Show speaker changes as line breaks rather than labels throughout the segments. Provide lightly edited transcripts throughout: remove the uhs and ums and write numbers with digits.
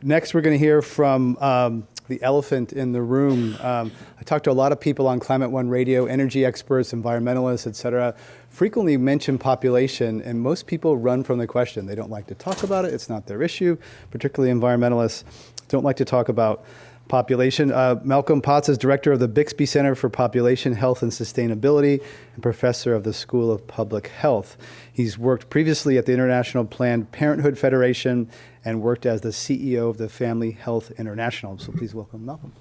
Next, we're going to hear from the elephant in the room. I talked to a lot of people on Climate One Radio, energy experts, environmentalists, et cetera, frequently mention population, and most people run from the question. They don't like to talk about it. It's not their issue. Particularly environmentalists don't like to talk about population. Malcolm Potts is director of the Bixby Center for Population Health and Sustainability and professor of the School of Public Health. He's worked previously at the International Planned Parenthood Federation and worked as the CEO of the Family Health International. So please welcome Malcolm.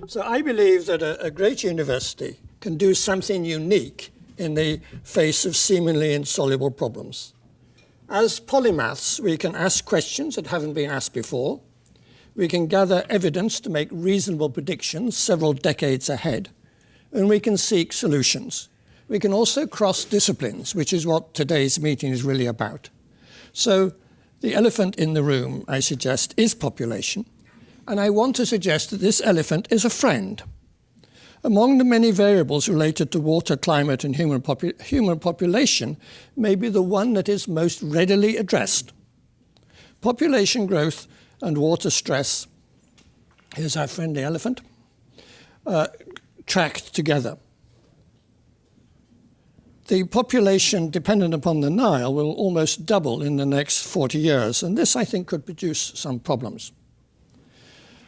So I believe that a great university can do something unique in the face of seemingly insoluble problems. As polymaths, we can ask questions that haven't been asked before. We can gather evidence to make reasonable predictions several decades ahead, and we can seek solutions. We can also cross disciplines, which is what today's meeting is really about. So the elephant in the room, I suggest, is population, and I want to suggest that this elephant is a friend. Among the many variables related to water, climate, and human population may be the one that is most readily addressed. Population growth and water stress, here's our friendly elephant, tracked together. The population dependent upon the Nile will almost double in the next 40 years, and this, I think, could produce some problems.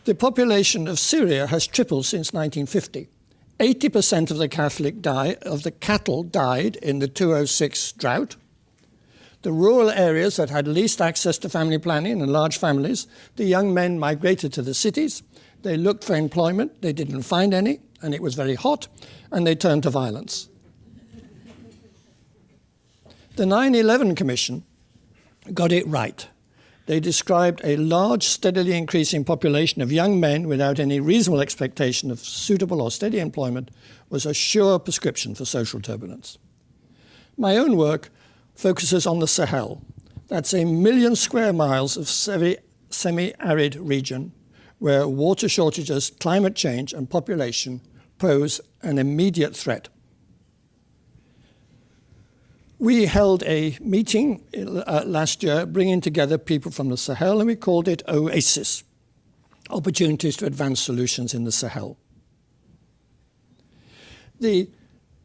The population of Syria has tripled since 1950. 80% of the cattle died in the 2006 drought. The rural areas that had least access to family planning and large families, the young men migrated to the cities. They looked for employment, they didn't find any, and it was very hot, and they turned to violence. The 9/11 Commission got it right. They described a large, steadily increasing population of young men without any reasonable expectation of suitable or steady employment was a sure prescription for social turbulence. My own work focuses on the Sahel. That's 1 million square miles of semi-arid region where water shortages, climate change, and population pose an immediate threat. We held a meeting last year bringing together people from the Sahel, and we called it OASIS, Opportunities to Advance Solutions in the Sahel. The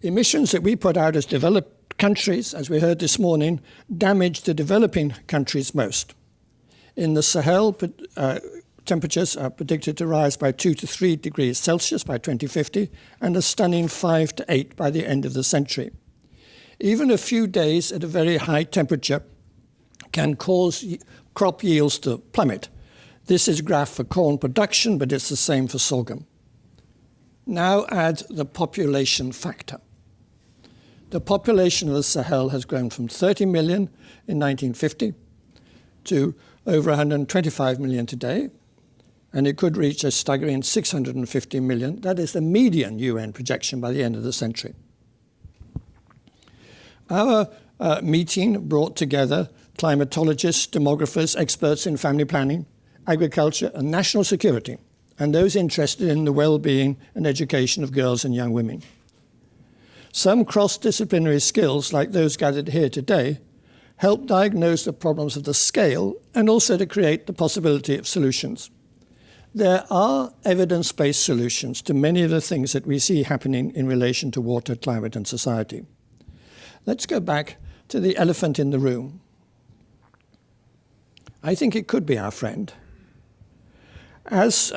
emissions that we put out as developed countries, as we heard this morning, damage the developing countries most. In the Sahel, temperatures are predicted to rise by 2 to 3 degrees Celsius by 2050, and a stunning 5 to 8 by the end of the century. Even a few days at a very high temperature can cause crop yields to plummet. This is a graph for corn production, but it's the same for sorghum. Now add the population factor. The population of the Sahel has grown from 30 million in 1950 to over 125 million today, and it could reach a staggering 650 million. That is the median UN projection by the end of the century. Our meeting brought together climatologists, demographers, experts in family planning, agriculture, and national security, and those interested in the well-being and education of girls and young women. Some cross-disciplinary skills, like those gathered here today, help diagnose the problems of the scale and also to create the possibility of solutions. There are evidence-based solutions to many of the things that we see happening in relation to water, climate, and society. Let's go back to the elephant in the room. I think it could be our friend. As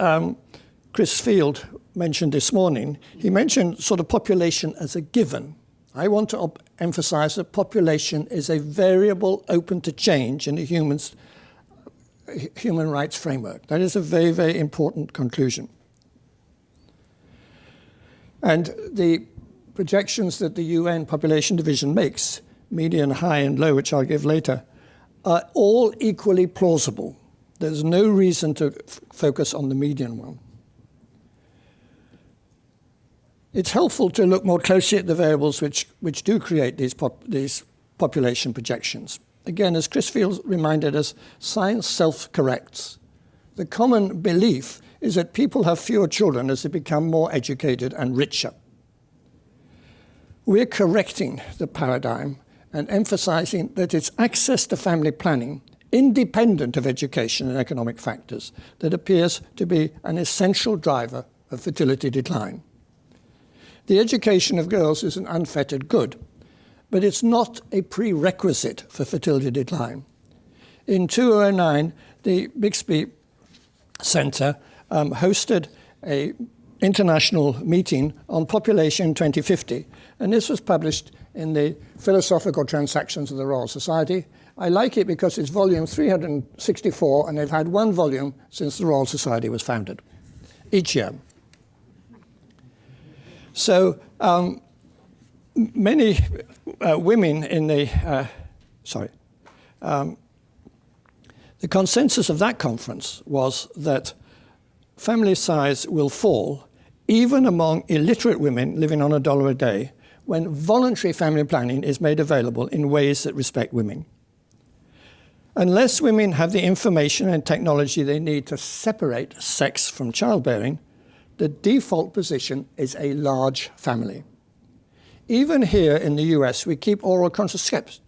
Chris Field mentioned this morning, he mentioned sort of population as a given. I want to emphasize that population is a variable open to change in the human rights framework. That is a very, very important conclusion. And the projections that the UN Population Division makes, median, high, and low, which I'll give later, are all equally plausible. There's no reason to focus on the median one. It's helpful to look more closely at the variables which do create these population projections. Again, as Chris Field reminded us, science self-corrects. The common belief is that people have fewer children as they become more educated and richer. We're correcting the paradigm and emphasizing that it's access to family planning, independent of education and economic factors, that appears to be an essential driver of fertility decline. The education of girls is an unfettered good, but it's not a prerequisite for fertility decline. In 2009, the Bixby Center hosted an international meeting on population 2050, and this was published in the Philosophical Transactions of the Royal Society. I like it because it's volume 364, and they've had one volume since the Royal Society was founded, each year. So many women in the, the consensus of that conference was that family size will fall even among illiterate women living on $1 a day when voluntary family planning is made available in ways that respect women. Unless women have the information and technology they need to separate sex from childbearing, the default position is a large family. Even here in the US, we keep oral contraceptives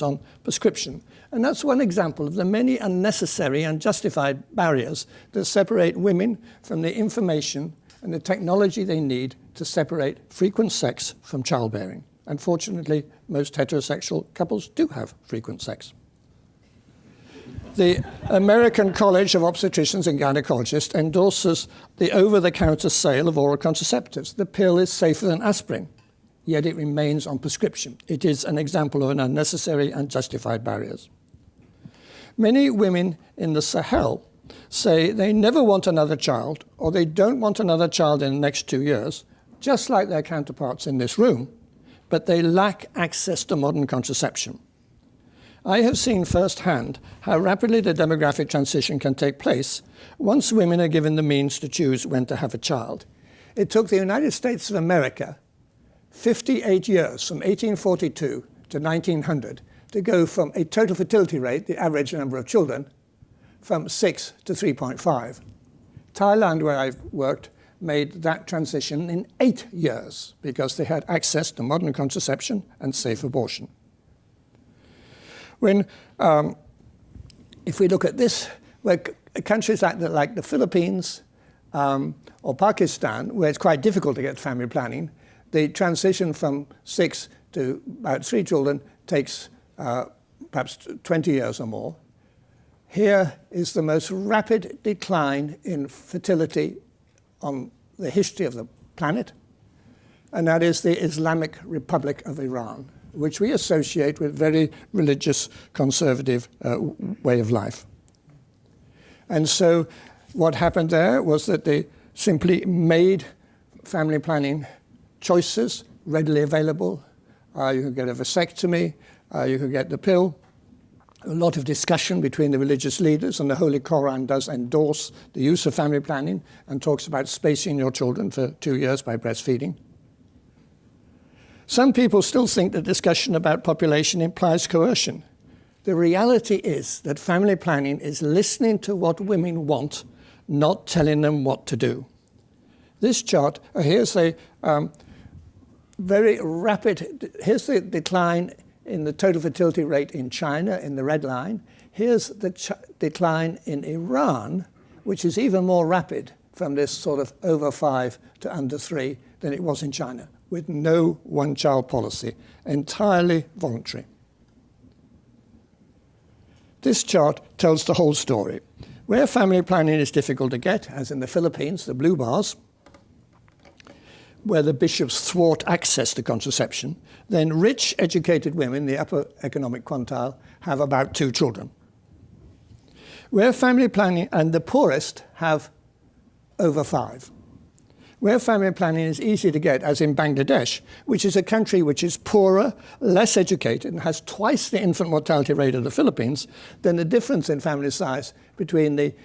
on prescription. And that's one example of the many unnecessary and justified barriers that separate women from the information and the technology they need to separate frequent sex from childbearing. Unfortunately, most heterosexual couples do have frequent sex. The American College of Obstetricians and Gynecologists endorses the over-the-counter sale of oral contraceptives. The pill is safer than aspirin, yet it remains on prescription. It is an example of an unnecessary and justified barriers. Many women in the Sahel say they never want another child, or they don't want another child in the next 2 years, just like their counterparts in this room, but they lack access to modern contraception. I have seen firsthand how rapidly the demographic transition can take place once women are given the means to choose when to have a child. It took the United States of America 58 years, from 1842 to 1900, to go from a total fertility rate, the average number of children, from 6 to 3.5. Thailand, where I've worked, made that transition in 8 years because they had access to modern contraception and safe abortion. When, if we look at this, where countries like the Philippines or Pakistan, where it's quite difficult to get family planning, the transition from 6 to about 3 children takes perhaps 20 years or more. Here is the most rapid decline in fertility on the history of the planet, and that is the Islamic Republic of Iran, which we associate with very religious, conservative way of life. And so what happened there was that they simply made family planning choices readily available. You could get a vasectomy, you could get the pill. A lot of discussion between the religious leaders, and the Holy Quran does endorse the use of family planning and talks about spacing your children for 2 years by breastfeeding. Some people still think that discussion about population implies coercion. The reality is that family planning is listening to what women want, not telling them what to do. This chart, here's a very rapid, here's the decline in the total fertility rate in China in the red line. Here's the decline in Iran, which is even more rapid from this sort of over 5 to under 3 than it was in China, with no one-child policy, entirely voluntary. This chart tells the whole story. Where family planning is difficult to get, as in the Philippines, the blue bars, where the bishops thwart access to contraception, then rich, educated women, the upper economic quintile, have about 2 children. Where family planning, and the poorest have over 5. Where family planning is easy to get, as in Bangladesh, which is a country which is poorer, less educated, and has twice the infant mortality rate of the Philippines, then the difference in family size between the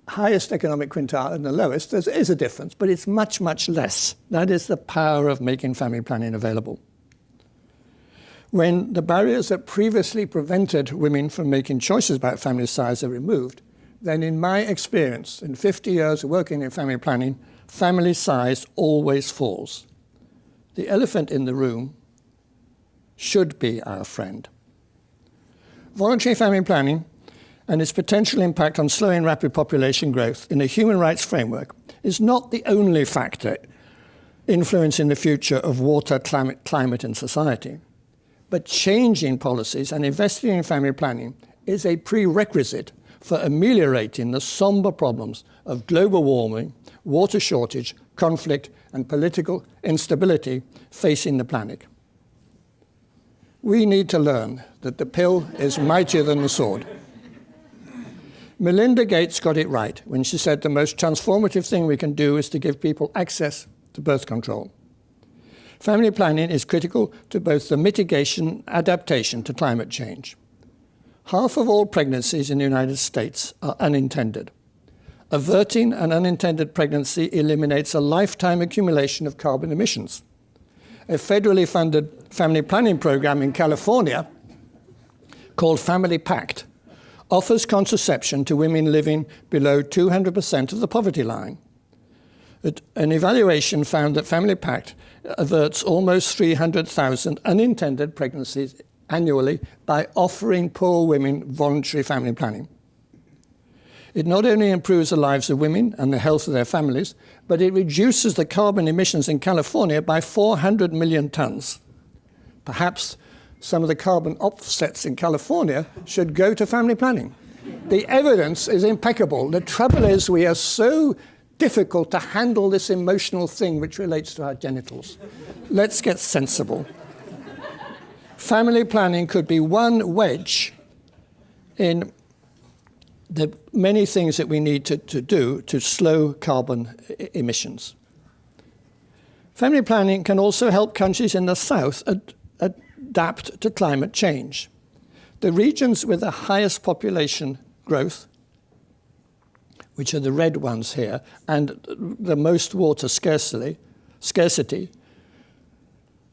highest economic quintile and the lowest, there is a difference, but it's much, much less. That is the power of making family planning available. When the barriers that previously prevented women from making choices about family size are removed, then in my experience, in 50 years of working in family planning, family size always falls. The elephant in the room should be our friend. Voluntary family planning and its potential impact on slowing rapid population growth in a human rights framework is not the only factor influencing the future of water, climate and society. But changing policies and investing in family planning is a prerequisite for ameliorating the somber problems of global warming, water shortage, conflict, and political instability facing the planet. We need to learn that the pill is mightier than the sword. Melinda Gates got it right when she said the most transformative thing we can do is to give people access to birth control. Family planning is critical to both the mitigation and adaptation to climate change. Half of all pregnancies in the United States are unintended. Averting an unintended pregnancy eliminates a lifetime accumulation of carbon emissions. A federally funded family planning program in California called Family Pact offers contraception to women living below 200% of the poverty line. An evaluation found that Family Pact averts almost 300,000 unintended pregnancies annually by offering poor women voluntary family planning. It not only improves the lives of women and the health of their families, but it reduces the carbon emissions in California by 400 million tons. Perhaps some of the carbon offsets in California should go to family planning. The evidence is impeccable. The trouble is we are so difficult to handle this emotional thing which relates to our genitals. Let's get sensible. Family planning could be one wedge in the many things that we need to do to slow carbon emissions. Family planning can also help countries in the south adapt to climate change. The regions with the highest population growth, which are the red ones here, and the most water scarcity,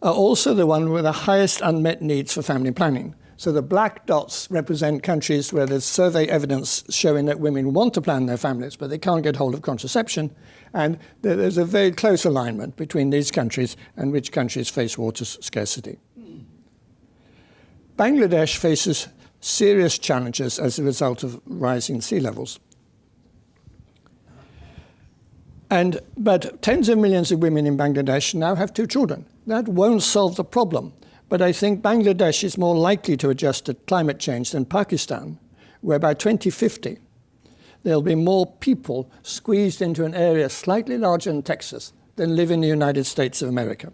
are also the one with the highest unmet needs for family planning. So the black dots represent countries where there's survey evidence showing that women want to plan their families, but they can't get hold of contraception. And there's a very close alignment between these countries and which countries face water scarcity. Bangladesh faces serious challenges as a result of rising sea levels. But tens of millions of women in Bangladesh now have 2 children. That won't solve the problem. But I think Bangladesh is more likely to adjust to climate change than Pakistan, where by 2050, there'll be more people squeezed into an area slightly larger than Texas than live in the United States of America.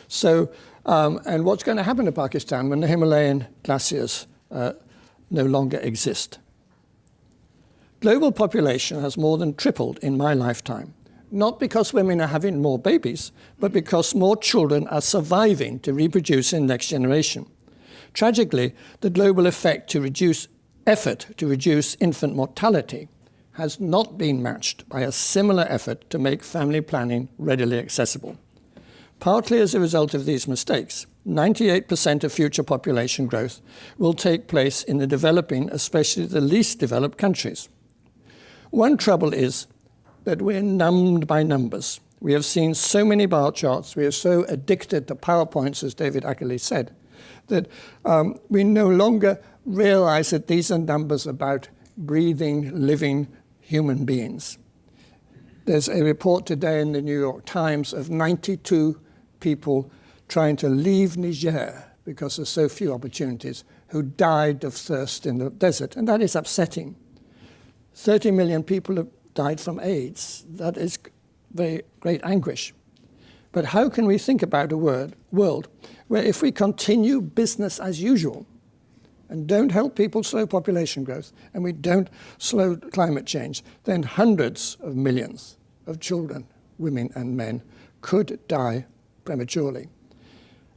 So, and what's going to happen to Pakistan when the Himalayan glaciers no longer exist? Global population has more than tripled in my lifetime. Not because women are having more babies, but because more children are surviving to reproduce in the next generation. Tragically, the global effort to reduce infant mortality has not been matched by a similar effort to make family planning readily accessible. Partly as a result of these mistakes, 98% of future population growth will take place in the developing, especially the least developed countries. One trouble is that we're numbed by numbers. We have seen so many bar charts, we are so addicted to PowerPoints, as David Ackerley said, that we no longer realize that these are numbers about breathing, living human beings. There's a report today in the New York Times of 92 people trying to leave Niger because there's so few opportunities, who died of thirst in the desert, and that is upsetting. 30 million people have died from AIDS. That is very great anguish. But how can we think about a world where if we continue business as usual and don't help people slow population growth and we don't slow climate change, then hundreds of millions of children, women and men could die prematurely?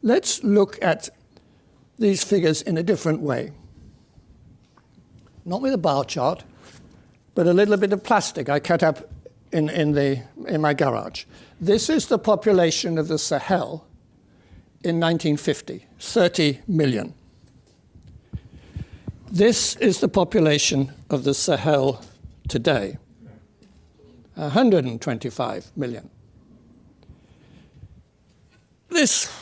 Let's look at these figures in a different way. Not with a bar chart, but a little bit of plastic I cut up in my garage. This is the population of the Sahel in 1950, 30 million. This is the population of the Sahel today, 125 million. This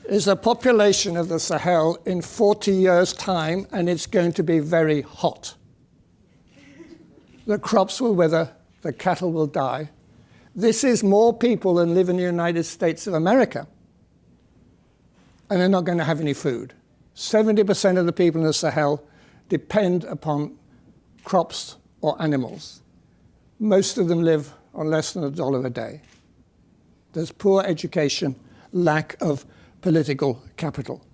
is a population of the Sahel in 40 years' time, and it's going to be very hot. The crops will wither, the cattle will die. This is more people than live in the United States of America, and they're not going to have any food. 70% of the people in the Sahel depend upon crops or animals. Most of them live on less than $1 a day. There's poor education, lack of political capital.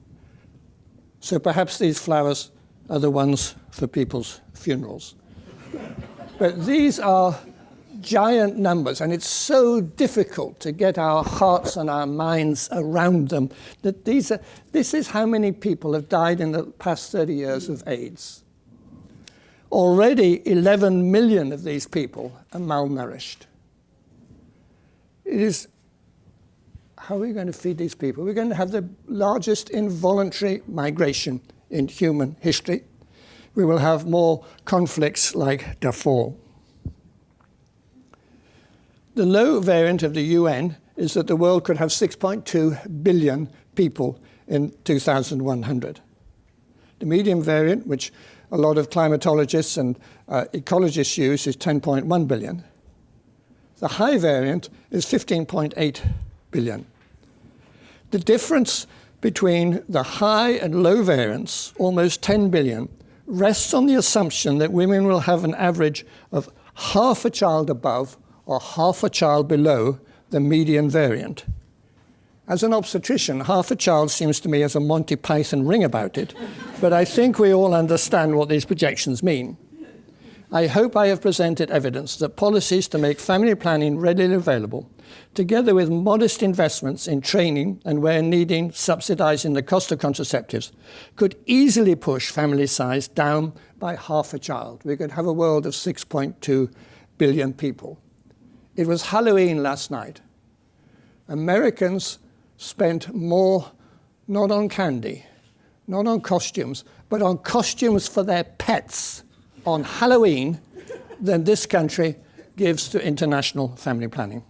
So perhaps these flowers are the ones for people's funerals. But these are giant numbers, and it's so difficult to get our hearts and our minds around them that this is how many people have died in the past 30 years of AIDS. Already 11 million of these people are malnourished. How are we going to feed these people? We're going to have the largest involuntary migration in human history. We will have more conflicts like Darfur. The low variant of the UN is that the world could have 6.2 billion people in 2100. The medium variant, which a lot of climatologists and ecologists use, is 10.1 billion. The high variant is 15.8 billion. The difference between the high and low variants, almost 10 billion, rests on the assumption that women will have an average of half a child above or half a child below the median variant. As an obstetrician, half a child seems to me as a Monty Python ring about it, but I think we all understand what these projections mean. I hope I have presented evidence that policies to make family planning readily available, together with modest investments in training and where needing, subsidizing the cost of contraceptives, could easily push family size down by half a child. We could have a world of 6.2 billion people. It was Halloween last night. Americans spent more, not on candy, not on costumes, but on costumes for their pets on Halloween than this country gives to international family planning.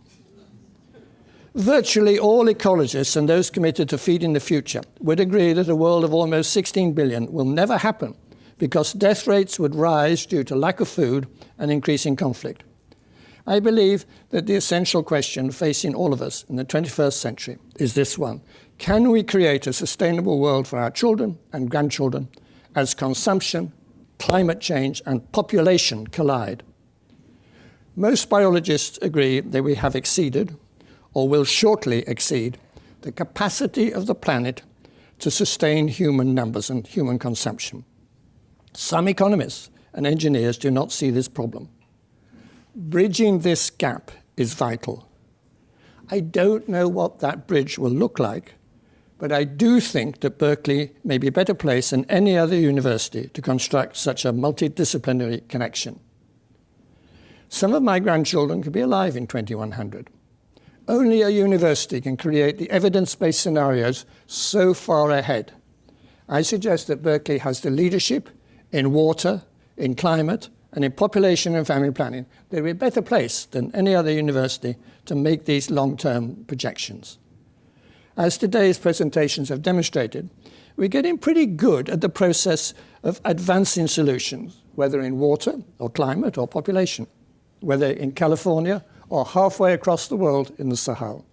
Virtually all ecologists and those committed to feeding the future would agree that a world of almost 16 billion will never happen because death rates would rise due to lack of food and increasing conflict. I believe that the essential question facing all of us in the 21st century is this one. Can we create a sustainable world for our children and grandchildren as consumption, climate change, and population collide? Most biologists agree that we have exceeded, or will shortly exceed, the capacity of the planet to sustain human numbers and human consumption. Some economists and engineers do not see this problem. Bridging this gap is vital. I don't know what that bridge will look like, but I do think that Berkeley may be a better place than any other university to construct such a multidisciplinary connection. Some of my grandchildren could be alive in 2100. Only a university can create the evidence-based scenarios so far ahead. I suggest that Berkeley has the leadership in water, in climate, and in population and family planning. They're a better place than any other university to make these long-term projections. As today's presentations have demonstrated, we're getting pretty good at the process of advancing solutions, whether in water or climate or population, whether in California or halfway across the world in the Sahel.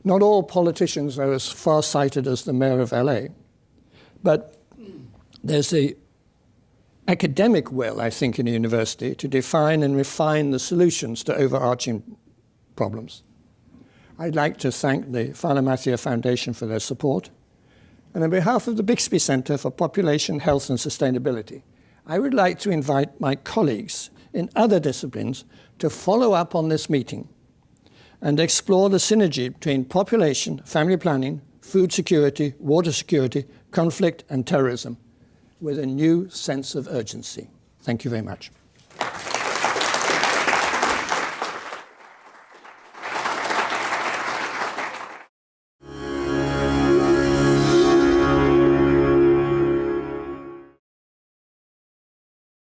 Not all politicians are as far-sighted as the mayor of LA, but there's the academic will, I think, in a university to define and refine the solutions to overarching problems. I'd like to thank the Philomathia Foundation for their support. And on behalf of the Bixby Center for Population, Health and Sustainability, I would like to invite my colleagues in other disciplines to follow up on this meeting and explore the synergy between population, family planning, food security, water security, conflict and terrorism with a new sense of urgency. Thank you very much.